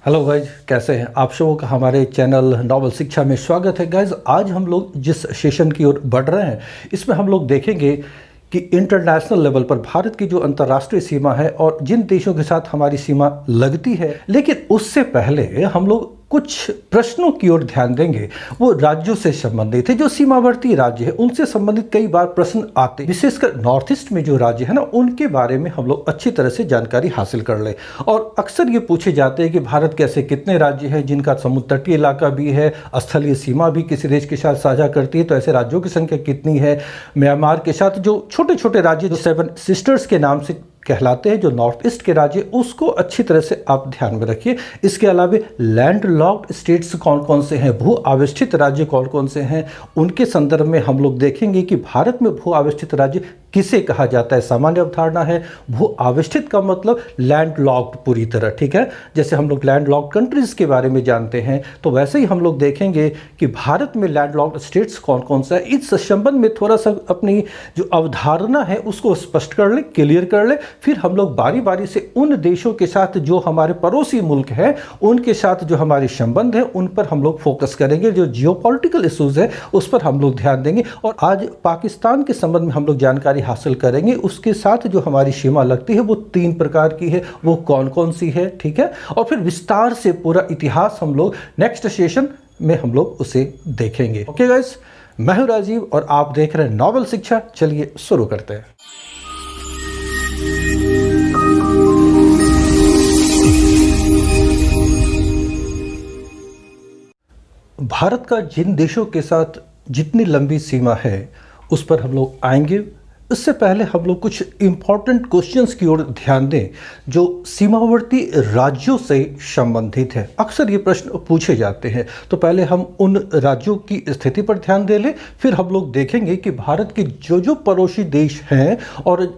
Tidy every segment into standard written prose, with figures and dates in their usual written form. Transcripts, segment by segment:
Hello guys, कैसे हैं आप सबों का हमारे चैनल नॉवल शिक्षा में स्वागत है। गाइज, आज हम लोग जिस सेशन की ओर बढ़ रहे हैं इसमें हम लोग देखेंगे कि इंटरनेशनल लेवल पर भारत की जो अंतर्राष्ट्रीय सीमा है और जिन देशों के साथ हमारी सीमा लगती है, लेकिन उससे पहले हम लोग कुछ प्रश्नों की ओर ध्यान देंगे। वो राज्यों से संबंधित है, जो सीमावर्ती राज्य है उनसे संबंधित कई बार प्रश्न आते हैं, विशेषकर नॉर्थ ईस्ट में जो राज्य है ना, उनके बारे में हम लोग अच्छी तरह से जानकारी हासिल कर लें। और अक्सर ये पूछे जाते हैं कि भारत के ऐसे कितने राज्य हैं जिनका समुद्र तटीय इलाका भी है, स्थलीय सीमा भी किसी देश के साथ साझा करती है, तो ऐसे राज्यों की संख्या कितनी है। म्यांमार के साथ जो छोटे छोटे राज्य जो 7 सिस्टर्स के नाम से कहलाते हैं, जो नॉर्थ ईस्ट के राज्य, उसको अच्छी तरह से आप ध्यान में रखिए। इसके अलावा लैंड लॉक्ड स्टेट्स कौन कौन से हैं, भू आविष्ठित राज्य कौन कौन से हैं, उनके संदर्भ में हम लोग देखेंगे कि भारत में भू आविष्ठित राज्य किसे कहा जाता है। सामान्य अवधारणा है, भू आविष्ठित का मतलब लैंड लॉक्ड पूरी तरह, ठीक है। जैसे हम लोग लैंड लॉक्ड कंट्रीज के बारे में जानते हैं, तो वैसे ही हम लोग देखेंगे कि भारत में लैंड लॉक्ड स्टेट्स कौन कौन सा है। इस संबंध में थोड़ा सा अपनी जो अवधारणा है उसको स्पष्ट कर ले, क्लियर कर ले। फिर हम लोग बारी बारी से उन देशों के साथ जो हमारे पड़ोसी मुल्क हैं, उनके साथ जो हमारे संबंध है उन पर हम लोग फोकस करेंगे। जो जियोपॉलिटिकल इश्यूज है उस पर हम लोग ध्यान देंगे। और आज पाकिस्तान के संबंध में हम लोग जानकारी हासिल करेंगे। उसके साथ जो हमारी सीमा लगती है वो 3 प्रकार की है, वो कौन कौन सी है, ठीक है। और फिर विस्तार से पूरा इतिहास हम लोग नेक्स्ट सेशन में हम लोग उसे देखेंगे। ओके गाइस, मैं हूं राजीव और आप देख रहे हैं नॉवल शिक्षा। चलिए शुरू करते हैं। भारत का जिन देशों के साथ जितनी लंबी सीमा है उस पर हम लोग आएंगे। इससे पहले हम लोग कुछ इंपॉर्टेंट क्वेश्चंस की ओर ध्यान दें जो सीमावर्ती राज्यों से संबंधित है। अक्सर ये प्रश्न पूछे जाते हैं, तो पहले हम उन राज्यों की स्थिति पर ध्यान दे लें। फिर हम लोग देखेंगे कि भारत के जो पड़ोसी देश हैं और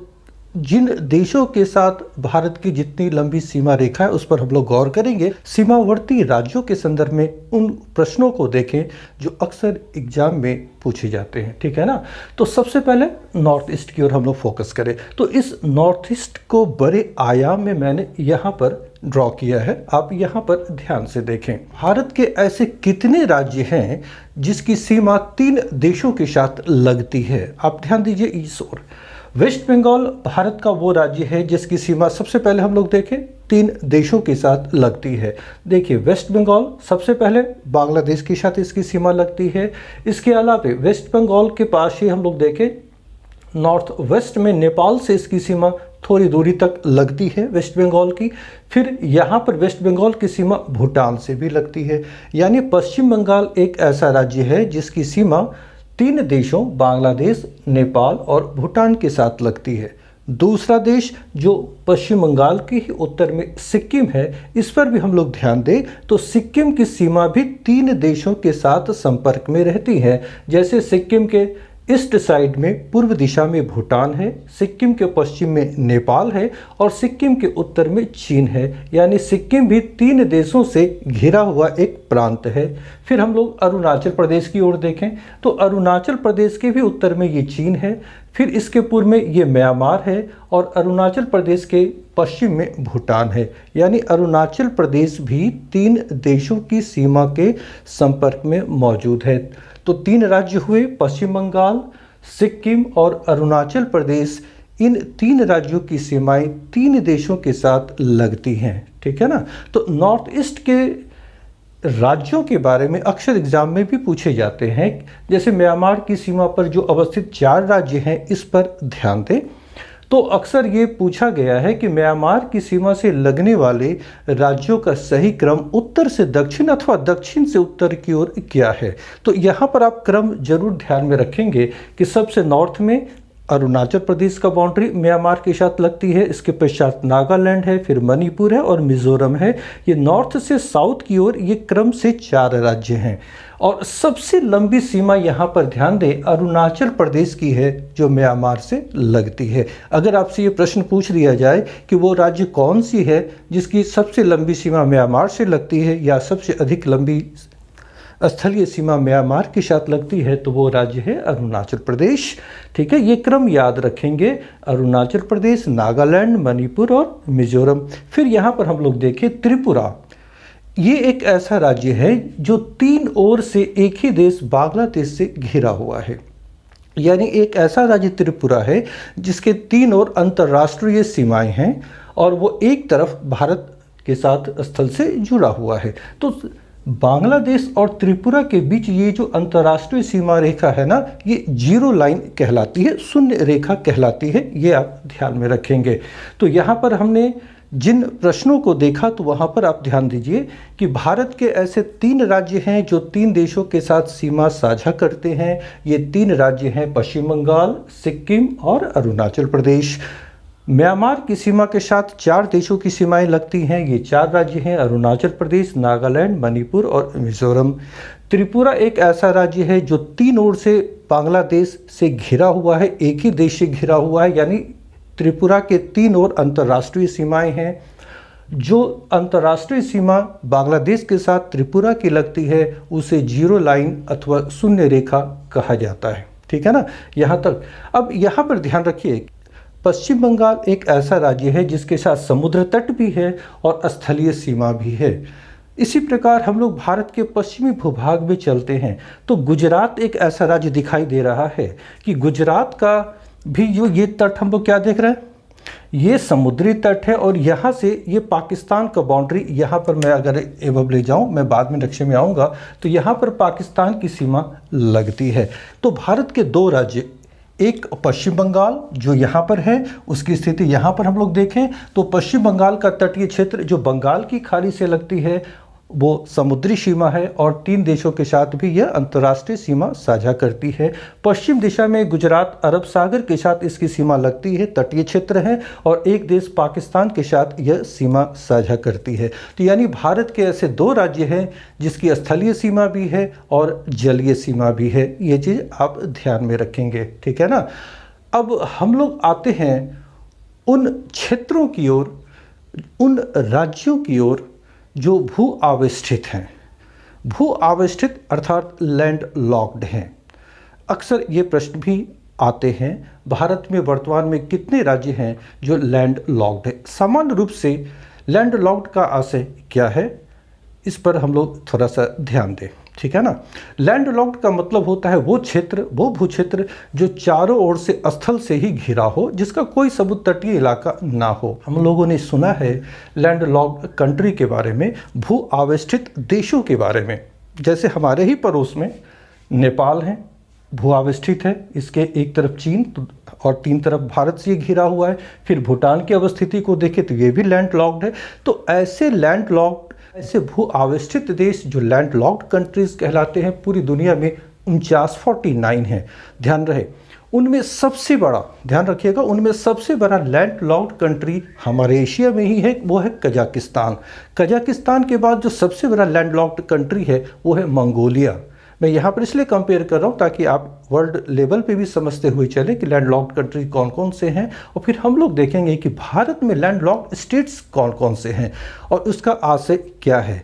जिन देशों के साथ भारत की जितनी लंबी सीमा रेखा है उस पर हम लोग गौर करेंगे। सीमावर्ती राज्यों के संदर्भ में उन प्रश्नों को देखें जो अक्सर एग्जाम में पूछे जाते हैं, ठीक है ना। तो सबसे पहले नॉर्थ ईस्ट की ओर हम लोग फोकस करें। तो इस नॉर्थ ईस्ट को बड़े आयाम में मैंने यहाँ पर ड्रॉ किया है, आप यहाँ पर ध्यान से देखें। भारत के ऐसे कितने राज्य हैं जिसकी सीमा 3 देशों के साथ लगती है, आप ध्यान दीजिए इस ओर। वेस्ट बंगाल भारत का वो राज्य है जिसकी सीमा सबसे पहले हम लोग देखें 3 देशों के साथ लगती है। देखिए, वेस्ट बंगाल सबसे पहले बांग्लादेश के साथ इसकी सीमा लगती है। इसके अलावा वेस्ट बंगाल के पास ही हम लोग देखें नॉर्थ वेस्ट में नेपाल से इसकी सीमा थोड़ी दूरी तक लगती है वेस्ट बंगाल की। फिर यहाँ पर वेस्ट बंगाल की सीमा भूटान से भी लगती है। यानी पश्चिम बंगाल एक ऐसा राज्य है जिसकी सीमा 3 देशों बांग्लादेश, नेपाल और भूटान के साथ लगती है। दूसरा देश जो पश्चिम बंगाल के ही उत्तर में सिक्किम है, इस पर भी हम लोग ध्यान दें तो सिक्किम की सीमा भी 3 देशों के साथ संपर्क में रहती है। जैसे सिक्किम के ईस्ट साइड में पूर्व दिशा में भूटान है, सिक्किम के पश्चिम में नेपाल है और सिक्किम के उत्तर में चीन है। यानी सिक्किम भी 3 देशों से घिरा हुआ एक प्रांत है। फिर हम लोग अरुणाचल प्रदेश की ओर देखें तो अरुणाचल प्रदेश के भी उत्तर में ये चीन है, फिर इसके पूर्व में ये म्यांमार है और अरुणाचल प्रदेश के पश्चिम में भूटान है। यानी अरुणाचल प्रदेश भी 3 देशों की सीमा के संपर्क में मौजूद है। तो 3 राज्य हुए, पश्चिम बंगाल, सिक्किम और अरुणाचल प्रदेश। इन 3 राज्यों की सीमाएं 3 देशों के साथ लगती हैं, ठीक है ना। तो नॉर्थ ईस्ट के राज्यों के बारे में अक्सर एग्जाम में भी पूछे जाते हैं। जैसे म्यांमार की सीमा पर जो अवस्थित 4 राज्य हैं, इस पर ध्यान दें। तो अक्सर ये पूछा गया है कि म्यांमार की सीमा से लगने वाले राज्यों का सही क्रम उत्तर से दक्षिण अथवा दक्षिण से उत्तर की ओर क्या है। तो यहाँ पर आप क्रम जरूर ध्यान में रखेंगे कि सबसे नॉर्थ में अरुणाचल प्रदेश का बाउंड्री म्यांमार के साथ लगती है, इसके पश्चात नागालैंड है, फिर मणिपुर है और मिजोरम है। ये नॉर्थ से साउथ की ओर ये क्रम से 4 राज्य हैं। और सबसे लंबी सीमा यहाँ पर ध्यान दें अरुणाचल प्रदेश की है जो म्यांमार से लगती है। अगर आपसे ये प्रश्न पूछ लिया जाए कि वो राज्य कौन सी है जिसकी सबसे लंबी सीमा म्यांमार से लगती है या सबसे अधिक लंबी स्थलीय सीमा म्यांमार के साथ लगती है, तो वो राज्य है अरुणाचल प्रदेश। ठीक है, ये क्रम याद रखेंगे, अरुणाचल प्रदेश, नागालैंड, मणिपुर और मिजोरम। फिर यहाँ पर हम लोग देखें त्रिपुरा, ये एक ऐसा राज्य है जो तीन ओर से एक ही देश बांग्लादेश से घिरा हुआ है। यानी एक ऐसा राज्य त्रिपुरा है जिसके तीन ओर अंतर्राष्ट्रीय सीमाएं हैं और वो एक तरफ भारत के साथ स्थल से जुड़ा हुआ है। तो बांग्लादेश और त्रिपुरा के बीच ये जो अंतर्राष्ट्रीय सीमा रेखा है ना, ये जीरो लाइन कहलाती है, शून्य रेखा कहलाती है। ये आप ध्यान में रखेंगे। तो यहाँ पर हमने जिन प्रश्नों को देखा तो वहाँ पर आप ध्यान दीजिए कि भारत के ऐसे तीन राज्य हैं जो तीन देशों के साथ सीमा साझा करते हैं। ये तीन राज्य हैं पश्चिम बंगाल, सिक्किम और अरुणाचल प्रदेश। म्यांमार की सीमा के साथ चार देशों की सीमाएं लगती हैं। ये चार राज्य हैं अरुणाचल प्रदेश, नागालैंड, मणिपुर और मिजोरम। त्रिपुरा एक ऐसा राज्य है जो तीन ओर से बांग्लादेश से घिरा हुआ है, एक ही देश से घिरा हुआ है। यानी त्रिपुरा के तीन ओर अंतर्राष्ट्रीय सीमाएं हैं। जो अंतर्राष्ट्रीय सीमा बांग्लादेश के साथ त्रिपुरा की लगती है उसे जीरो लाइन अथवा शून्य रेखा कहा जाता है। ठीक है ना, यहाँ तक। अब यहाँ पर ध्यान रखिए, पश्चिम बंगाल एक ऐसा राज्य है जिसके साथ समुद्र तट भी है और स्थलीय सीमा भी है। इसी प्रकार हम लोग भारत के पश्चिमी भूभाग में चलते हैं तो गुजरात एक ऐसा राज्य दिखाई दे रहा है कि गुजरात का भी जो ये तट हम लोग क्या देख रहे हैं, ये समुद्री तट है और यहाँ से ये पाकिस्तान का बाउंड्री, यहाँ पर मैं अगर एवं ले जाऊँ, मैं बाद में नक्शे में आऊँगा, तो यहाँ पर पाकिस्तान की सीमा लगती है। तो भारत के दो राज्य, एक पश्चिम बंगाल जो यहाँ पर है, उसकी स्थिति यहाँ पर हम लोग देखें तो पश्चिम बंगाल का तटीय क्षेत्र जो बंगाल की खाड़ी से लगती है वो समुद्री सीमा है और तीन देशों के साथ भी यह अंतर्राष्ट्रीय सीमा साझा करती है। पश्चिम दिशा में गुजरात अरब सागर के साथ इसकी सीमा लगती है, तटीय क्षेत्र है और एक देश पाकिस्तान के साथ यह सीमा साझा करती है। तो यानी भारत के ऐसे दो राज्य हैं जिसकी स्थलीय सीमा भी है और जलीय सीमा भी है। ये चीज़ आप ध्यान में रखेंगे। ठीक है ना। अब हम लोग आते हैं उन क्षेत्रों की ओर, उन राज्यों की ओर जो भू आवेष्टित हैं। भू आवेष्टित अर्थात लैंड लॉक्ड हैं। अक्सर ये प्रश्न भी आते हैं, भारत में वर्तमान में कितने राज्य हैं जो लैंड लॉक्ड है। सामान्य रूप से लैंड लॉक्ड का आशय क्या है, इस पर हम लोग थोड़ा सा ध्यान दें। ठीक है ना। लैंड लॉक्ड का मतलब होता है वो क्षेत्र, वो भू क्षेत्र जो चारों ओर से स्थल से ही घिरा हो, जिसका कोई समुद्र तटीय इलाका ना हो। हम लोगों ने सुना है लैंड लॉक्ड कंट्री के बारे में, भू आवेष्टित देशों के बारे में। जैसे हमारे ही पड़ोस में नेपाल है, भू आवेष्टित है, इसके एक तरफ चीन और तीन तरफ भारत से घिरा हुआ है। फिर भूटान की अवस्थिति को देखें तो ये भी लैंड लॉक्ड है। तो ऐसे लैंड लॉक्ड, ऐसे भू आवेष्टित देश जो लैंड लॉक्ड कंट्रीज कहलाते हैं, पूरी दुनिया में 49 हैं। ध्यान रहे, उनमें सबसे बड़ा, ध्यान रखिएगा, उनमें सबसे बड़ा लैंड लॉक्ड कंट्री हमारे एशिया में ही है, वो है कजाकिस्तान। कजाकिस्तान के बाद जो सबसे बड़ा लैंड लॉक्ड कंट्री है वो है मंगोलिया। मैं यहाँ पर इसलिए कंपेयर कर रहा हूँ ताकि आप वर्ल्ड लेवल पे भी समझते हुए चले कि लैंड लॉक्ड कंट्री कौन कौन से हैं, और फिर हम लोग देखेंगे कि भारत में लैंड लॉक्ड स्टेट्स कौन कौन से हैं और उसका आशय क्या है।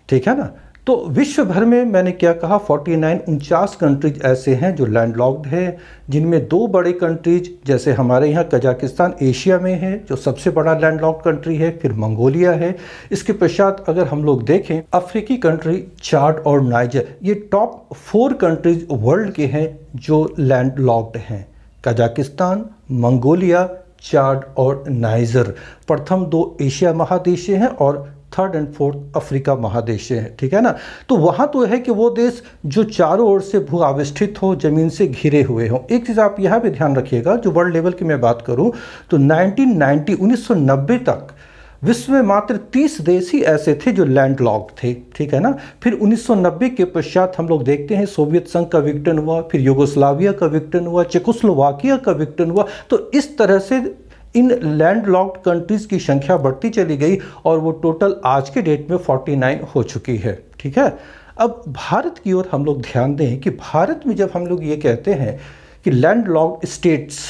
ठीक है ना। तो विश्व भर में मैंने क्या कहा, 49 कंट्रीज ऐसे हैं जो लैंड लॉक्ड है, जिनमें दो बड़े कंट्रीज जैसे हमारे यहाँ कजाकिस्तान एशिया में है जो सबसे बड़ा लैंड लॉक्ड कंट्री है, फिर मंगोलिया है। इसके पश्चात अगर हम लोग देखें अफ्रीकी कंट्री चाड और नाइजर, ये टॉप 4 कंट्रीज वर्ल्ड के हैं जो लैंड लॉक्ड हैं। कजाकिस्तान, मंगोलिया, चाड और नाइजर प्रथम 2 एशिया महादेश से हैं और 3rd और 4th अफ्रीका महादेश से है। ठीक है ना। तो वहाँ तो है कि वो देश जो चारों ओर से भू आवेष्टित हो, जमीन से घिरे हुए हों। एक चीज़ आप यहाँ पे ध्यान रखिएगा, जो वर्ल्ड लेवल की मैं बात करूँ तो 1990 तक विश्व में मात्र 30 देश ही ऐसे थे जो लैंड लॉक्ड थे। ठीक है ना। फिर 1990 के पश्चात हम लोग देखते हैं सोवियत संघ का विघटन हुआ, फिर यूगोस्लाविया का विघटन हुआ, चेकोस्लोवाकिया का विघटन हुआ। तो इस तरह से इन लैंड लॉक्ड कंट्रीज की संख्या बढ़ती चली गई और वो टोटल आज के डेट में 49 हो चुकी है। ठीक है। अब भारत की ओर हम लोग ध्यान दें कि भारत में जब हम लोग ये कहते हैं कि लैंड लॉक्ड स्टेट्स,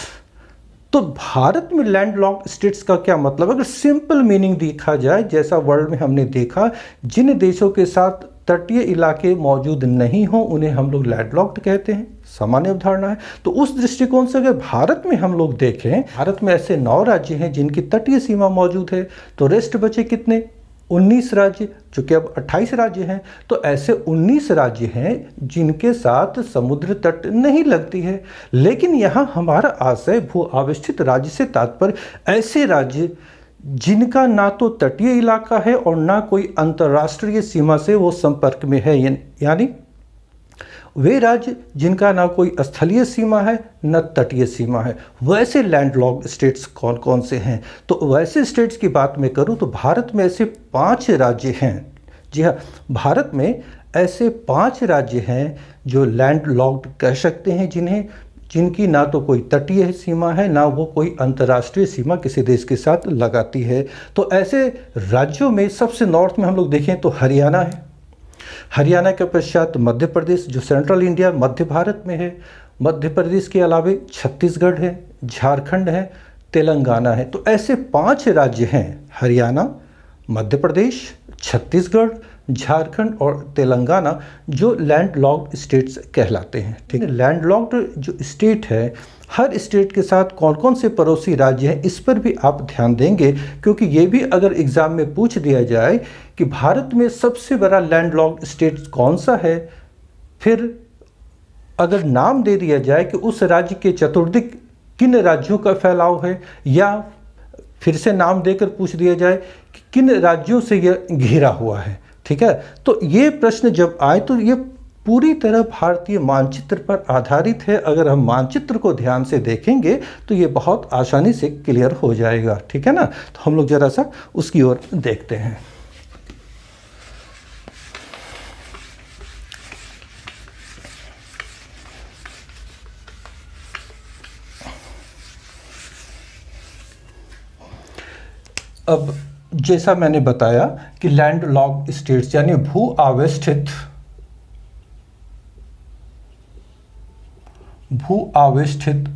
तो भारत में लैंड लॉक्ड स्टेट्स का क्या मतलब, अगर सिंपल मीनिंग देखा जाए, जैसा वर्ल्ड में हमने देखा, जिन देशों के साथ तटीय इलाके मौजूद नहीं हो उन्हें हम लोग लैंड लॉक्ड कहते हैं, सामान्य अवधारणा है। तो उस दृष्टिकोण से अगर भारत में हम लोग देखें, भारत में ऐसे 9 राज्य हैं जिनकी तटीय सीमा मौजूद है। तो रेस्ट बचे कितने, 19 राज्य, चूंकि अब 28 राज्य हैं, तो ऐसे 19 राज्य हैं जिनके साथ समुद्र तट नहीं लगती है। लेकिन यहाँ हमारा आशय भू आवेष्टित राज्य से तात्पर्य ऐसे राज्य जिनका ना तो तटीय इलाका है और ना कोई अंतर्राष्ट्रीय सीमा से वो संपर्क में है, यानी वे राज्य जिनका ना कोई स्थलीय सीमा है न तटीय सीमा है। वैसे लैंडलॉक्ड स्टेट्स कौन कौन से हैं? तो वैसे स्टेट्स की बात मैं करूं तो भारत में ऐसे 5 राज्य हैं। जी हाँ, भारत में ऐसे 5 राज्य हैं जो लैंडलॉक्ड कह सकते हैं, जिनकी ना तो कोई तटीय सीमा है ना वो कोई अंतर्राष्ट्रीय सीमा किसी देश के साथ लगाती है। तो ऐसे राज्यों में सबसे नॉर्थ में हम लोग देखें तो हरियाणा है। हरियाणा के पश्चात मध्य प्रदेश जो सेंट्रल इंडिया मध्य भारत में है। मध्य प्रदेश के अलावे छत्तीसगढ़ है, झारखंड है, तेलंगाना है। तो ऐसे 5 राज्य हैं, हरियाणा, मध्य प्रदेश, छत्तीसगढ़, झारखंड और तेलंगाना, जो लैंडलॉक्ड स्टेट्स कहलाते हैं। ठीक है, लैंडलॉक्ड जो स्टेट है, हर स्टेट के साथ कौन कौन से पड़ोसी राज्य हैं इस पर भी आप ध्यान देंगे, क्योंकि ये भी अगर एग्जाम में पूछ दिया जाए कि भारत में सबसे बड़ा लैंडलॉक्ड स्टेट कौन सा है, फिर अगर नाम दे दिया जाए कि उस राज्य के चतुर्दिक किन राज्यों का फैलाव है, या फिर से नाम देकर पूछ दिया जाए कि किन राज्यों से यह घिरा हुआ है। ठीक है, तो ये प्रश्न जब आए तो ये पूरी तरह भारतीय मानचित्र पर आधारित है। अगर हम मानचित्र को ध्यान से देखेंगे तो ये बहुत आसानी से क्लियर हो जाएगा। ठीक है ना, तो हम लोग जरा सा उसकी ओर देखते हैं। अब जैसा मैंने बताया कि लैंडलॉक्ड स्टेट्स यानी भू आवेष्टित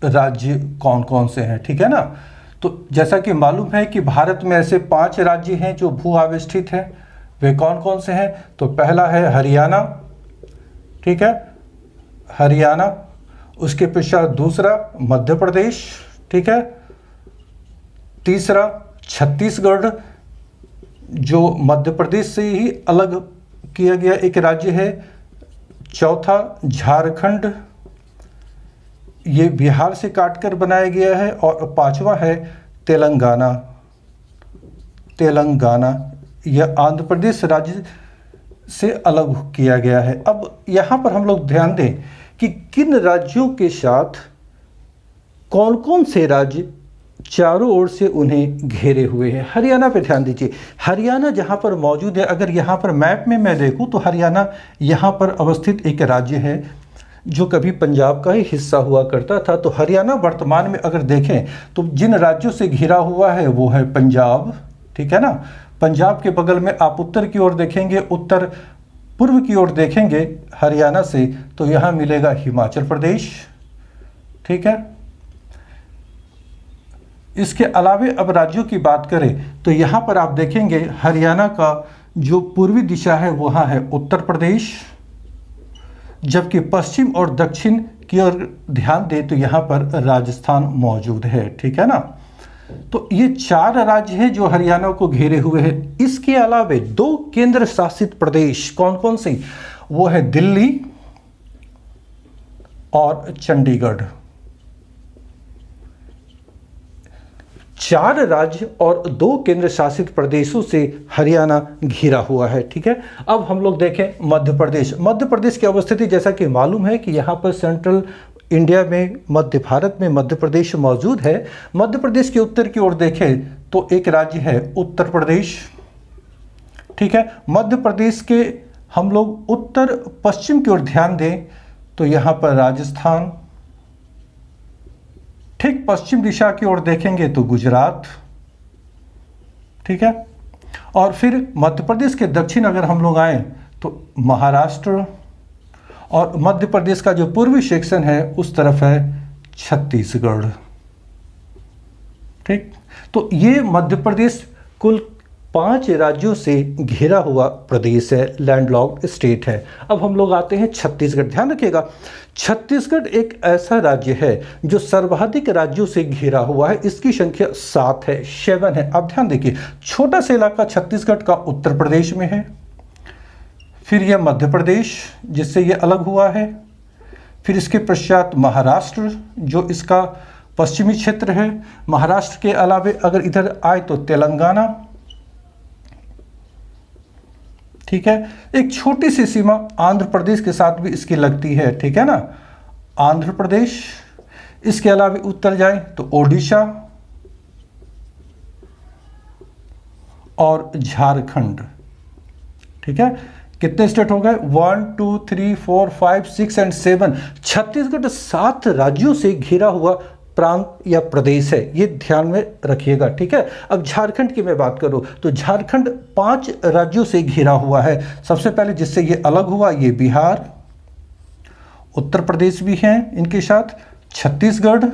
राज्य कौन कौन से हैं। ठीक है ना, तो जैसा कि मालूम है कि भारत में ऐसे 5 राज्य हैं जो भू आवेष्टित हैं। वे कौन कौन से हैं? तो पहला है हरियाणा। ठीक है, हरियाणा। उसके पश्चात दूसरा मध्य प्रदेश। ठीक है, तीसरा छत्तीसगढ़, जो मध्य प्रदेश से ही अलग किया गया एक राज्य है। चौथा झारखंड, ये बिहार से काटकर बनाया गया है। और 5वां है तेलंगाना। यह आंध्र प्रदेश राज्य से अलग किया गया है। अब यहाँ पर हम लोग ध्यान दें कि किन राज्यों के साथ कौन कौन से राज्य चारों ओर से उन्हें घेरे हुए हैं। हरियाणा पे ध्यान दीजिए। हरियाणा जहाँ पर मौजूद है, अगर यहाँ पर मैप में मैं देखूँ तो हरियाणा यहाँ पर अवस्थित एक राज्य है जो कभी पंजाब का ही हिस्सा हुआ करता था। तो हरियाणा वर्तमान में अगर देखें तो जिन राज्यों से घिरा हुआ है वो है पंजाब। ठीक है ना, पंजाब के बगल में आप उत्तर की ओर देखेंगे, उत्तर पूर्व की ओर देखेंगे हरियाणा से तो यहाँ मिलेगा हिमाचल प्रदेश। ठीक है, इसके अलावे अब राज्यों की बात करें तो यहाँ पर आप देखेंगे हरियाणा का जो पूर्वी दिशा है वहाँ है उत्तर प्रदेश, जबकि पश्चिम और दक्षिण की ओर ध्यान दें तो यहाँ पर राजस्थान मौजूद है। ठीक है ना, तो ये 4 राज्य हैं जो हरियाणा को घेरे हुए हैं। इसके अलावे 2 केंद्र शासित प्रदेश कौन कौन से? वो है दिल्ली और चंडीगढ़। 4 राज्य और 2 केंद्र शासित प्रदेशों से हरियाणा घिरा हुआ है। ठीक है, अब हम लोग देखें मध्य प्रदेश। मध्य प्रदेश की अवस्थिति जैसा कि मालूम है कि यहाँ पर सेंट्रल इंडिया में मध्य भारत में मध्य प्रदेश मौजूद है। मध्य प्रदेश के उत्तर की ओर देखें तो एक राज्य है उत्तर प्रदेश। ठीक है, मध्य प्रदेश के हम लोग उत्तर पश्चिम की ओर ध्यान दें तो यहाँ पर राजस्थान, ठीक पश्चिम दिशा की ओर देखेंगे तो गुजरात। ठीक है, और फिर मध्य प्रदेश के दक्षिण अगर हम लोग आए तो महाराष्ट्र, और मध्य प्रदेश का जो पूर्वी सेक्शन है उस तरफ है छत्तीसगढ़। ठीक, तो ये मध्य प्रदेश कुल 5 राज्यों से घिरा हुआ प्रदेश है, लैंडलॉक्ड स्टेट है। अब हम लोग आते हैं छत्तीसगढ़। ध्यान रखिएगा, छत्तीसगढ़ एक ऐसा राज्य है जो सर्वाधिक राज्यों से घिरा हुआ है। इसकी संख्या 7 है, 7 है। अब ध्यान देखिए, छोटा सा इलाका छत्तीसगढ़ का उत्तर प्रदेश में है, फिर यह मध्य प्रदेश जिससे यह अलग हुआ है, फिर इसके पश्चात महाराष्ट्र जो इसका पश्चिमी क्षेत्र है। महाराष्ट्र के अलावे अगर इधर आए तो तेलंगाना, ठीक है। एक छोटी सी सीमा आंध्र प्रदेश के साथ भी इसकी लगती है, ठीक है ना, आंध्र प्रदेश। इसके अलावे उत्तर जाए तो ओडिशा और झारखंड, ठीक है। कितने स्टेट हो गए? 1 2 3 4 5 6 और 7। छत्तीसगढ़ 7 राज्यों से घिरा हुआ प्रांत या प्रदेश है, ये ध्यान में रखिएगा, ठीक है। अब झारखंड की मैं बात करूं तो झारखंड 5 राज्यों से घिरा हुआ है। सबसे पहले जिससे ये अलग हुआ ये बिहार, उत्तर प्रदेश भी है इनके साथ, छत्तीसगढ़,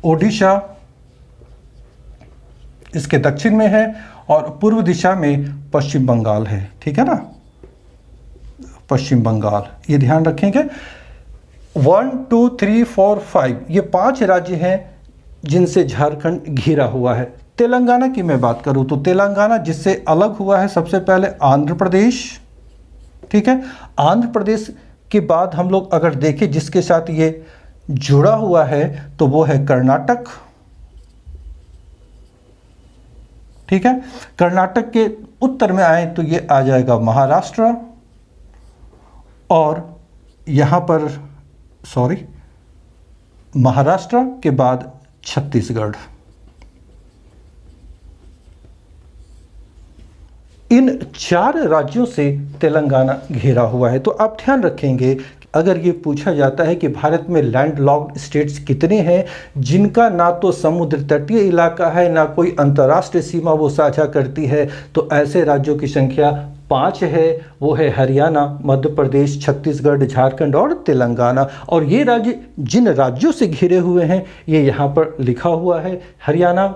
ओडिशा इसके दक्षिण में है और पूर्व दिशा में पश्चिम बंगाल है, ठीक है ना, पश्चिम बंगाल। ये ध्यान रखेंगे। 1 2 3 4 5 ये 5 राज्य हैं जिनसे झारखंड घिरा हुआ है। तेलंगाना की मैं बात करूं तो तेलंगाना जिससे अलग हुआ है सबसे पहले आंध्र प्रदेश, ठीक है। आंध्र प्रदेश के बाद हम लोग अगर देखें जिसके साथ ये जुड़ा हुआ है तो वो है कर्नाटक, ठीक है। कर्नाटक के उत्तर में आए तो ये आ जाएगा महाराष्ट्र और यहां पर महाराष्ट्र के बाद छत्तीसगढ़। इन 4 राज्यों से तेलंगाना घिरा हुआ है। तो आप ध्यान रखेंगे, अगर ये पूछा जाता है कि भारत में लैंडलॉक्ड स्टेट्स कितने हैं जिनका ना तो समुद्र तटीय इलाका है ना कोई अंतर्राष्ट्रीय सीमा वो साझा करती है, तो ऐसे राज्यों की संख्या 5 है। वो है हरियाणा, मध्य प्रदेश, छत्तीसगढ़, झारखंड और तेलंगाना। और ये राज्य जिन राज्यों से घिरे हुए हैं ये यहाँ पर लिखा हुआ है। हरियाणा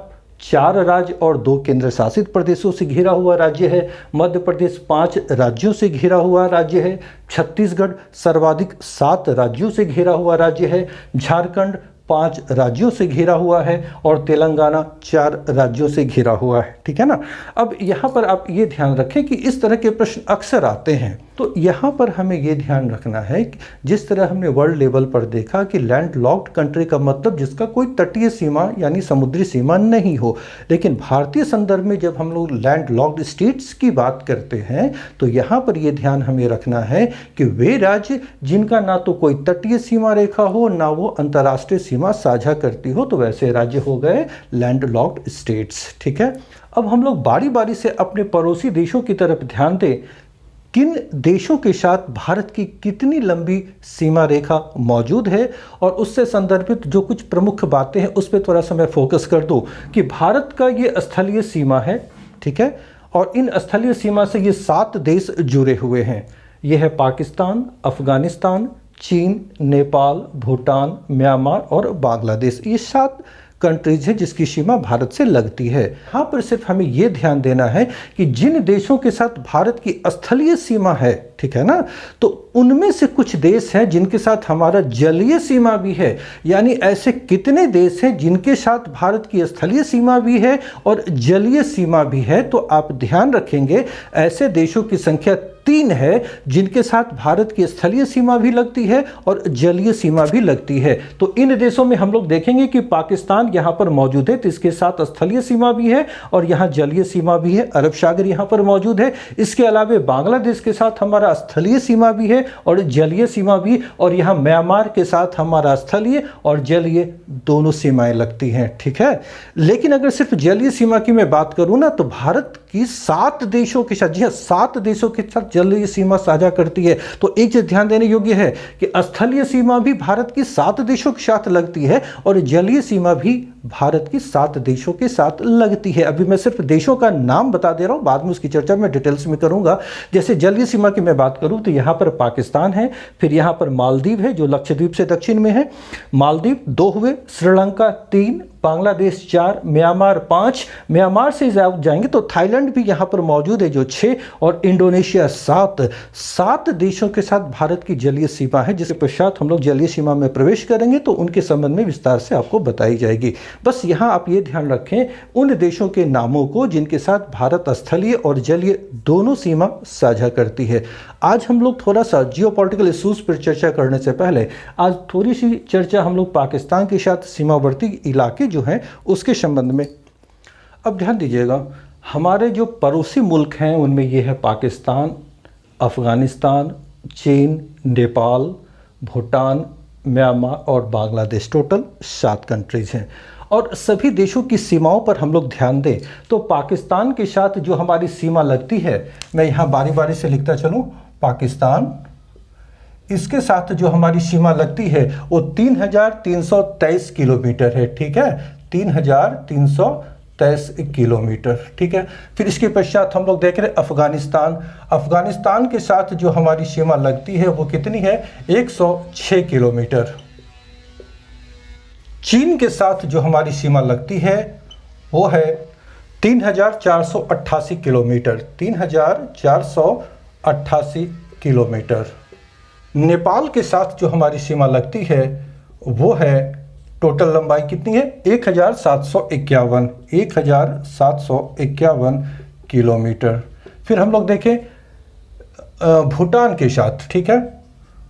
4 राज्य और 2 केंद्र शासित प्रदेशों से घिरा हुआ राज्य है। मध्य प्रदेश 5 राज्यों से घिरा हुआ राज्य है। छत्तीसगढ़ सर्वाधिक 7 राज्यों से घिरा हुआ राज्य है। झारखंड 5 राज्यों से घिरा हुआ है और तेलंगाना 4 राज्यों से घिरा हुआ है, ठीक है ना। अब यहाँ पर आप ये ध्यान रखें कि इस तरह के प्रश्न अक्सर आते हैं, तो यहाँ पर हमें ये ध्यान रखना है कि जिस तरह हमने वर्ल्ड लेवल पर देखा कि लैंड लॉक्ड कंट्री का मतलब जिसका कोई तटीय सीमा यानी समुद्री सीमा नहीं हो, लेकिन भारतीय संदर्भ में जब हम लोग लैंड लॉक्ड स्टेट्स की बात करते हैं तो यहाँ पर ये ध्यान हमें रखना है कि वे राज्य जिनका ना तो कोई तटीय सीमा रेखा हो ना वो अंतर्राष्ट्रीय सीमा साझा करती हो, तो वैसे राज्य हो गए लैंड लॉक्ड स्टेट्स, ठीक है। अब हम लोग बारी बारी से अपने पड़ोसी देशों की तरफ ध्यान दें। किन देशों के साथ भारत की कितनी लंबी सीमा रेखा मौजूद है और उससे संदर्भित जो कुछ प्रमुख बातें हैं उस पर थोड़ा सा मैं फोकस कर दूं कि भारत का ये स्थलीय सीमा है, ठीक है, और इन स्थलीय सीमा से ये 7 देश जुड़े हुए हैं। ये है पाकिस्तान, अफगानिस्तान, चीन, नेपाल, भूटान, म्यांमार और बांग्लादेश। ये 7 कंट्रीज है जिसकी सीमा भारत से लगती है। यहाँ पर सिर्फ हमें यह ध्यान देना है कि जिन देशों के साथ भारत की स्थलीय सीमा है, ठीक है ना, तो उनमें से कुछ देश हैं जिनके साथ हमारा जलीय सीमा भी है। यानी ऐसे कितने देश हैं जिनके साथ भारत की स्थलीय सीमा भी है और जलीय सीमा भी है, तो आप ध्यान रखेंगे ऐसे देशों की संख्या 3 है जिनके साथ भारत की स्थलीय सीमा भी लगती है और जलीय सीमा भी लगती है। तो इन देशों में हम लोग देखेंगे कि पाकिस्तान यहाँ पर मौजूद है, तो इसके साथ स्थलीय सीमा भी है और यहाँ जलीय सीमा भी है। अरब सागर यहाँ पर मौजूद है। इसके अलावा बांग्लादेश के साथ हमारा स्थलीय सीमा भी है और जलीय सीमा भी, और यहाँ म्यांमार के साथ हमारा स्थलीय और जलीय दोनों सीमाएं लगती हैं, ठीक है। लेकिन अगर सिर्फ जलीय सीमा की मैं बात करूँ ना, तो भारत की 7 देशों के साथ, जी हाँ, 7 देशों के साथ जलीय सीमा साझा करती है। तो एक चीज ध्यान देने योग्य है कि स्थलीय सीमा भी भारत की 7 देशों के साथ लगती है और जलीय सीमा भी भारत की 7 देशों के साथ लगती है। अभी मैं सिर्फ देशों का नाम बता दे रहा हूँ, बाद में उसकी चर्चा मैं डिटेल्स में करूँगा। जैसे जलीय सीमा की मैं बात करूँ तो यहाँ पर पाकिस्तान है, फिर यहाँ पर मालदीव है जो लक्षद्वीप से दक्षिण में है, मालदीव 2 हुए, श्रीलंका 3, बांग्लादेश 4, म्यांमार 5, म्यांमार से जाएंगे तो थाईलैंड भी यहाँ पर मौजूद है जो 6, और इंडोनेशिया 7 देशों के साथ भारत की जलीय सीमा है। जिसके पश्चात हम लोग जलीय सीमा में प्रवेश करेंगे तो उनके संबंध में विस्तार से आपको बताई जाएगी। बस यहाँ आप ये ध्यान रखें उन देशों के नामों को जिनके साथ भारत स्थलीय और जलीय दोनों सीमा साझा करती है। आज हम लोग थोड़ा सा जियोपॉलिटिकल इश्यूज पर चर्चा करने से पहले आज थोड़ी सी चर्चा हम लोग पाकिस्तान के साथ सीमावर्ती इलाके जो हैं उसके संबंध में। अब ध्यान दीजिएगा, हमारे जो पड़ोसी मुल्क हैं उनमें ये है पाकिस्तान, अफ़गानिस्तान, चीन, नेपाल, भूटान, म्यांमार और बांग्लादेश। टोटल 7 कंट्रीज हैं। और सभी देशों की सीमाओं पर हम लोग ध्यान दें तो पाकिस्तान के साथ जो हमारी सीमा लगती है, मैं यहाँ बारी बारी से लिखता चलूँ, पाकिस्तान, इसके साथ जो हमारी सीमा लगती है वो 3323 किलोमीटर है। ठीक है, 3323 किलोमीटर। ठीक है, फिर इसके पश्चात हम लोग देख रहे हैं अफगानिस्तान। अफगानिस्तान के साथ जो हमारी सीमा लगती है वो कितनी है, 106 किलोमीटर। चीन के साथ जो हमारी सीमा लगती है वो है 3488 किलोमीटर, 3488 किलोमीटर। नेपाल के साथ जो हमारी सीमा लगती है वो है, टोटल लंबाई कितनी है, 1751 किलोमीटर। फिर हम लोग देखें भूटान के साथ। ठीक है,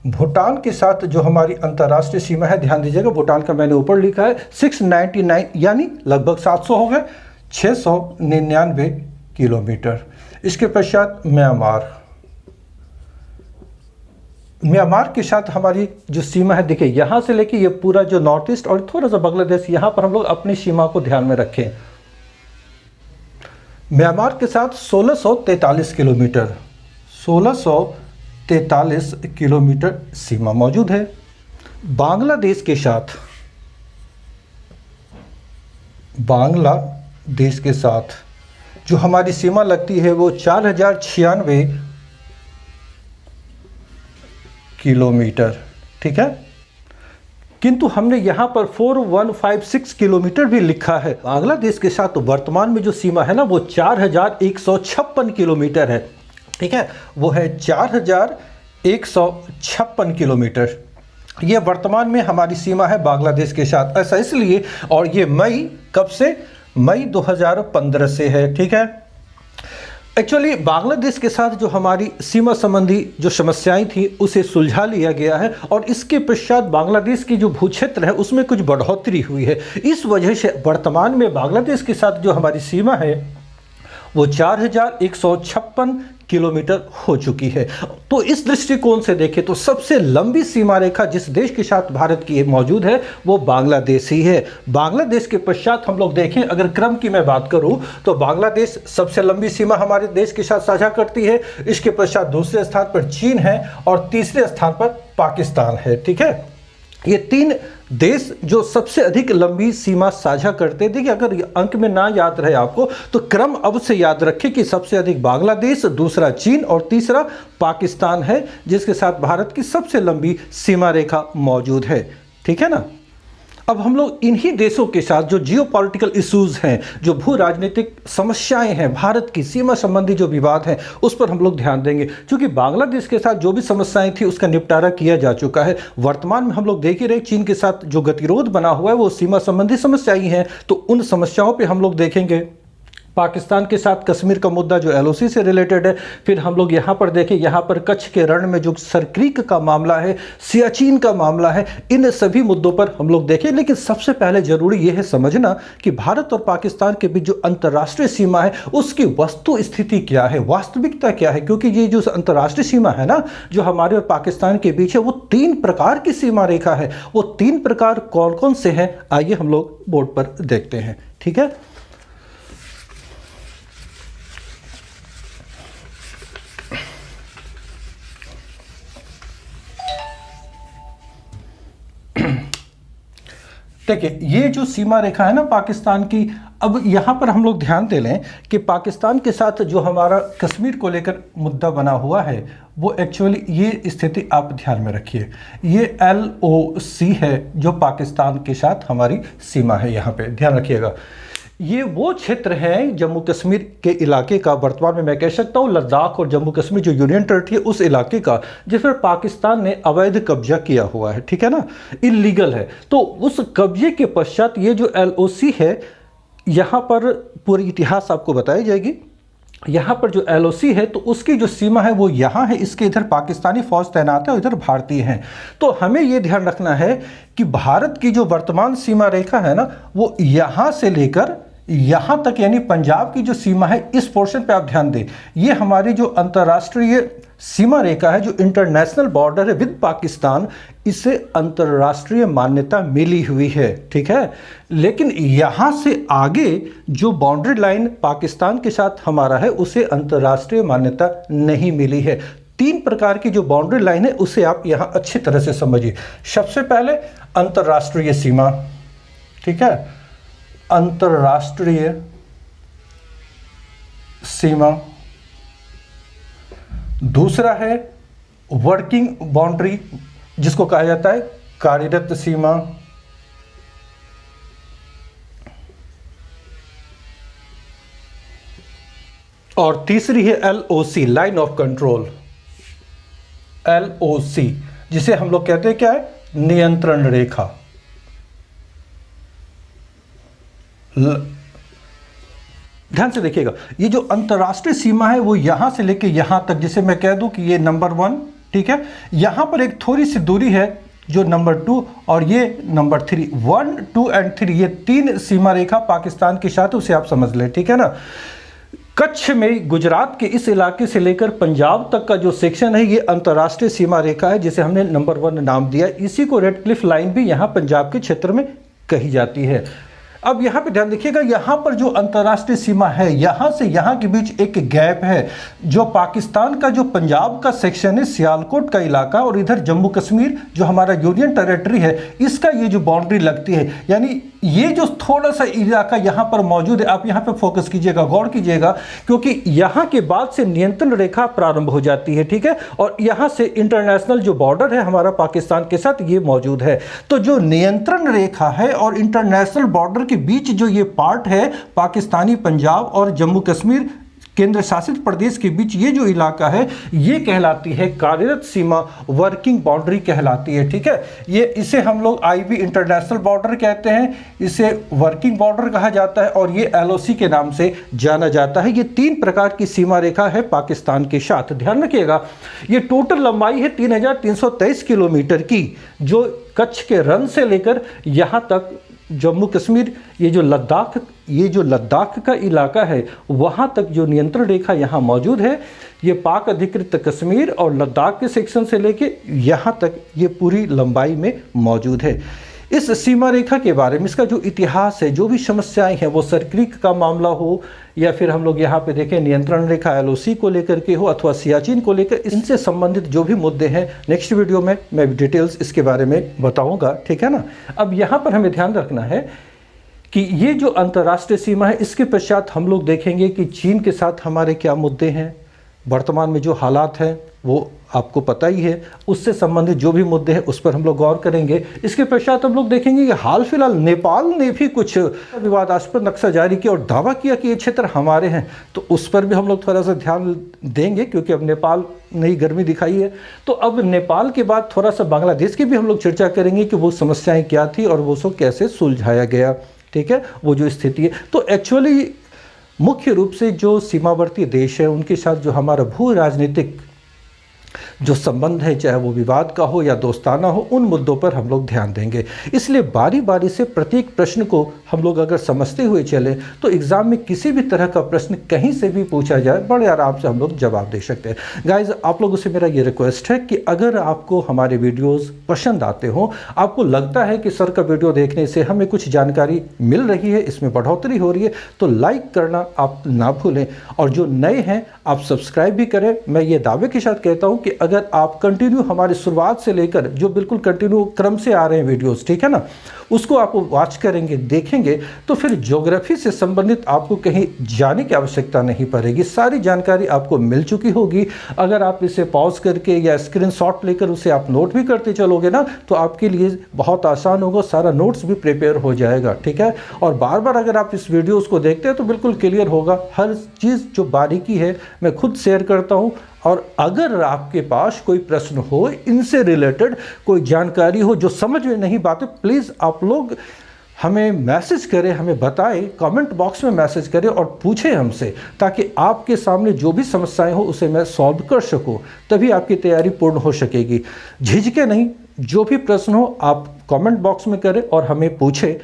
भूटान के साथ जो हमारी अंतर्राष्ट्रीय सीमा है, ध्यान दीजिएगा भूटान का मैंने ऊपर लिखा है 699, यानी लगभग 700 हो गए, 699 किलोमीटर। इसके पश्चात म्यांमार। म्यांमार के साथ हमारी जो सीमा है, देखिए यहाँ से लेके ये पूरा जो नॉर्थ ईस्ट और थोड़ा सा बांग्लादेश, यहाँ पर हम लोग अपनी सीमा को ध्यान में रखें। म्यांमार के साथ 1643 किलोमीटर, 1643 किलोमीटर सीमा मौजूद है। बांग्लादेश के साथ, बांग्लादेश के साथ जो हमारी सीमा लगती है वो 4096 किलोमीटर। ठीक है, किंतु हमने यहाँ पर 4156 किलोमीटर भी लिखा है। बांग्लादेश के साथ वर्तमान में जो सीमा है ना वो 4156 किलोमीटर है। ठीक है, वो है 4156 किलोमीटर। ये वर्तमान में हमारी सीमा है बांग्लादेश के साथ। ऐसा इसलिए, और ये मई कब से, मई 2015 से है। ठीक है, एक्चुअली बांग्लादेश के साथ जो हमारी सीमा संबंधी जो समस्याएं थी उसे सुलझा लिया गया है, और इसके पश्चात बांग्लादेश की जो भूक्षेत्र है उसमें कुछ बढ़ोतरी हुई है। इस वजह से वर्तमान में बांग्लादेश के साथ जो हमारी सीमा है वो 4156 किलोमीटर हो चुकी है। तो इस दृष्टिकोण से देखें तो सबसे लंबी सीमा रेखा जिस देश के साथ भारत की मौजूद है वो बांग्लादेश ही है। बांग्लादेश के पश्चात हम लोग देखें, अगर क्रम की मैं बात करूं तो बांग्लादेश सबसे लंबी सीमा हमारे देश के साथ साझा करती है। इसके पश्चात दूसरे स्थान पर चीन है और तीसरे स्थान पर पाकिस्तान है। ठीक है, ये 3 देश जो सबसे अधिक लंबी सीमा साझा करते। देखिए, अगर अंक में ना याद रहे आपको तो क्रम अब से याद रखें कि सबसे अधिक बांग्लादेश, दूसरा चीन और तीसरा पाकिस्तान है, जिसके साथ भारत की सबसे लंबी सीमा रेखा मौजूद है। ठीक है ना। अब हम लोग इन्हीं देशों के साथ जो जियोपॉलिटिकल इश्यूज हैं, जो भू राजनीतिक समस्याएं हैं, भारत की सीमा संबंधी जो विवाद हैं, उस पर हम लोग ध्यान देंगे। क्योंकि बांग्लादेश के साथ जो भी समस्याएं थी उसका निपटारा किया जा चुका है। वर्तमान में हम लोग देख ही रहे, चीन के साथ जो गतिरोध बना हुआ है वो सीमा संबंधी समस्याएं हैं, तो उन समस्याओं पर हम लोग देखेंगे। पाकिस्तान के साथ कश्मीर का मुद्दा जो LOC से रिलेटेड है। फिर हम लोग यहाँ पर देखें, यहाँ पर कच्छ के रण में जो सरक्रीक का मामला है, सियाचिन का मामला है, इन सभी मुद्दों पर हम लोग देखें। लेकिन सबसे पहले जरूरी यह है समझना कि भारत और पाकिस्तान के बीच जो अंतर्राष्ट्रीय सीमा है उसकी वस्तु स्थिति क्या है, वास्तविकता क्या है। क्योंकि ये जो अंतर्राष्ट्रीय सीमा है ना, जो हमारे और पाकिस्तान के बीच है, वो 3 प्रकार की सीमा रेखा है। वो 3 प्रकार कौन कौन से हैं, आइए हम लोग बोर्ड पर देखते हैं। ठीक है, देखिए, ये जो सीमा रेखा है ना पाकिस्तान की, अब यहाँ पर हम लोग ध्यान दे लें कि पाकिस्तान के साथ जो हमारा कश्मीर को लेकर मुद्दा बना हुआ है, वो एक्चुअली ये स्थिति आप ध्यान में रखिए, ये LOC है जो पाकिस्तान के साथ हमारी सीमा है। यहाँ पे ध्यान रखिएगा, ये वो क्षेत्र है जम्मू कश्मीर के इलाके का, वर्तमान में मैं कह सकता हूँ लद्दाख और जम्मू कश्मीर जो यूनियन टेरिटरी है उस इलाके का, जिस पर पाकिस्तान ने अवैध कब्जा किया हुआ है, ठीक है ना, इलीगल है। तो उस कब्जे के पश्चात ये जो LOC है, यहाँ पर पूरी इतिहास आपको बताई जाएगी। यहाँ पर जो LOC है तो उसकी जो सीमा है वो यहाँ है, इसके इधर पाकिस्तानी फौज तैनात है और इधर भारतीय हैं। तो हमें ये ध्यान रखना है कि भारत की जो वर्तमान सीमा रेखा है ना, वो यहाँ से लेकर यहाँ तक, यानी पंजाब की जो सीमा है, इस पोर्शन पे आप ध्यान दें, ये हमारी जो अंतर्राष्ट्रीय सीमा रेखा है, जो इंटरनेशनल बॉर्डर है विद पाकिस्तान, इसे अंतर्राष्ट्रीय मान्यता मिली हुई है, ठीक है। लेकिन यहाँ से आगे जो बाउंड्री लाइन पाकिस्तान के साथ हमारा है, उसे अंतर्राष्ट्रीय मान्यता नहीं मिली है। 3 प्रकार की जो बाउंड्री लाइन है उसे आप यहाँ अच्छी तरह से समझिए। सबसे पहले अंतर्राष्ट्रीय सीमा, ठीक है, अंतर्राष्ट्रीय सीमा। दूसरा है वर्किंग बाउंड्री, जिसको कहा जाता है कार्यरत सीमा। और तीसरी है LOC, line of control, LOC, जिसे हम लोग कहते हैं क्या है, नियंत्रण रेखा। ध्यान से देखिएगा, ये जो अंतर्राष्ट्रीय सीमा है वो यहां से लेके यहां तक, जिसे मैं कह दूं कि ये नंबर 1, ठीक है। यहां पर एक थोड़ी सी दूरी है जो नंबर 2, और ये नंबर 3, 1, 2 एंड 3, ये 3 सीमा रेखा पाकिस्तान के साथ, उसे आप समझ लें, ठीक है ना। कच्छ में गुजरात के इस इलाके से लेकर पंजाब तक का जो सेक्शन है, ये अंतर्राष्ट्रीय सीमा रेखा है, जिसे हमने नंबर 1 नाम दिया। इसी को रेड क्लिफ लाइन भी यहाँ पंजाब के क्षेत्र में कही जाती है। अब यहाँ पे ध्यान देखिएगा, यहाँ पर जो अंतर्राष्ट्रीय सीमा है, यहाँ से यहाँ के बीच एक गैप है, जो पाकिस्तान का जो पंजाब का सेक्शन है, सियालकोट का इलाका, और इधर जम्मू कश्मीर जो हमारा यूनियन टेरिटरी है, इसका ये जो बाउंड्री लगती है, यानी ये जो थोड़ा सा इलाका यहाँ पर मौजूद है, आप यहाँ पे फोकस कीजिएगा, गौर कीजिएगा, क्योंकि यहाँ के बाद से नियंत्रण रेखा प्रारंभ हो जाती है, ठीक है। और यहाँ से इंटरनेशनल जो बॉर्डर है हमारा पाकिस्तान के साथ, ये मौजूद है। तो जो नियंत्रण रेखा है और इंटरनेशनल बॉर्डर के बीच जो ये पार्ट है, पाकिस्तानी पंजाब और जम्मू कश्मीर केंद्र शासित प्रदेश के बीच ये जो इलाका है, ये कहलाती है कार्यरत सीमा, वर्किंग बाउंड्री कहलाती है, ठीक है। ये इसे हम लोग IB इंटरनेशनल बॉर्डर कहते हैं, इसे वर्किंग बॉर्डर कहा जाता है, और ये LOC के नाम से जाना जाता है। ये 3 प्रकार की सीमा रेखा है पाकिस्तान के साथ, ध्यान रखिएगा। ये टोटल लंबाई है 3323 किलोमीटर की, जो कच्छ के रन से लेकर यहाँ तक जम्मू कश्मीर, ये जो लद्दाख का इलाका है, वहाँ तक जो नियंत्रण रेखा यहाँ मौजूद है, ये पाक अधिकृत कश्मीर और लद्दाख के सेक्शन से लेके यहाँ तक ये पूरी लंबाई में मौजूद है। इस सीमा रेखा के बारे में, इसका जो इतिहास है, जो भी समस्याएं हैं, वो सरक्रीक का मामला हो या फिर हम लोग यहाँ पे देखें नियंत्रण रेखा LOC को लेकर के हो, अथवा सियाचिन को लेकर, इनसे संबंधित जो भी मुद्दे हैं, नेक्स्ट वीडियो में मैं डिटेल्स इसके बारे में बताऊंगा, ठीक है ना। अब यहाँ पर हमें ध्यान रखना है कि ये जो अंतर्राष्ट्रीय सीमा है, इसके पश्चात हम लोग देखेंगे कि चीन के साथ हमारे क्या मुद्दे हैं, वर्तमान में जो हालात हैं वो आपको पता ही है, उससे संबंधित जो भी मुद्दे हैं उस पर हम लोग गौर करेंगे। इसके पश्चात हम लोग देखेंगे कि हाल फिलहाल नेपाल ने भी कुछ विवादास्पद नक्शा जारी किया और दावा किया कि ये क्षेत्र हमारे हैं, तो उस पर भी हम लोग थोड़ा सा ध्यान देंगे, क्योंकि अब नेपाल ने ही गर्मी दिखाई है। तो अब नेपाल के बाद थोड़ा सा बांग्लादेश की भी हम लोग चर्चा करेंगे कि वो समस्याएँ क्या थी और वो उसको कैसे सुलझाया गया, ठीक है, वो जो स्थिति है। तो एक्चुअली मुख्य रूप से जो सीमावर्ती देश है, उनके साथ जो हमारा भू राजनीतिक जो संबंध है, चाहे वो विवाद का हो या दोस्ताना हो, उन मुद्दों पर हम लोग ध्यान देंगे। इसलिए बारी बारी से प्रत्येक प्रश्न को हम लोग अगर समझते हुए चले, तो एग्जाम में किसी भी तरह का प्रश्न कहीं से भी पूछा जाए, बड़े आराम से हम लोग जवाब दे सकते हैं। गाइज, आप लोगों से मेरा ये रिक्वेस्ट है कि अगर आपको हमारे वीडियोज़ पसंद आते हो, आपको लगता है कि सर का वीडियो देखने से हमें कुछ जानकारी मिल रही है, इसमें बढ़ोतरी हो रही है, तो लाइक करना आप ना भूलें, और जो नए हैं आप सब्सक्राइब भी करें। मैं ये दावे के साथ कहता हूँ कि अगर आप कंटिन्यू हमारी शुरुआत से लेकर जो बिल्कुल कंटिन्यू क्रम से आ रहे हैं वीडियोस, ठीक है ना, उसको आप वॉच करेंगे, देखेंगे, तो फिर ज्योग्राफी से संबंधित आपको कहीं जाने की आवश्यकता नहीं पड़ेगी। सारी जानकारी आपको मिल चुकी होगी। अगर आप इसे पॉज करके या स्क्रीनशॉट लेकर उसे आप नोट भी करते चलोगे ना, तो आपके लिए बहुत आसान होगा, सारा नोट्स भी प्रिपेयर हो जाएगा, ठीक है। और बार बार अगर आप इस वीडियोस को देखते हैं तो बिल्कुल क्लियर होगा। हर चीज़ जो बारीकी है मैं खुद शेयर करता हूँ। और अगर आपके पास कोई प्रश्न हो, इनसे रिलेटेड कोई जानकारी हो जो समझ में नहीं पाते, प्लीज़ आप लोग हमें मैसेज करें, हमें बताएं, कमेंट बॉक्स में मैसेज करें और पूछें हमसे, ताकि आपके सामने जो भी समस्याएं हो उसे मैं सॉल्व कर सकूं। तभी आपकी तैयारी पूर्ण हो सकेगी। झिझके नहीं, जो भी प्रश्न हो आप कमेंट बॉक्स में करें और हमें पूछें,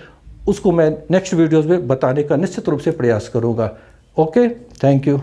उसको मैं नेक्स्ट वीडियोज़ में बताने का निश्चित रूप से प्रयास करूँगा। Okay, thank you.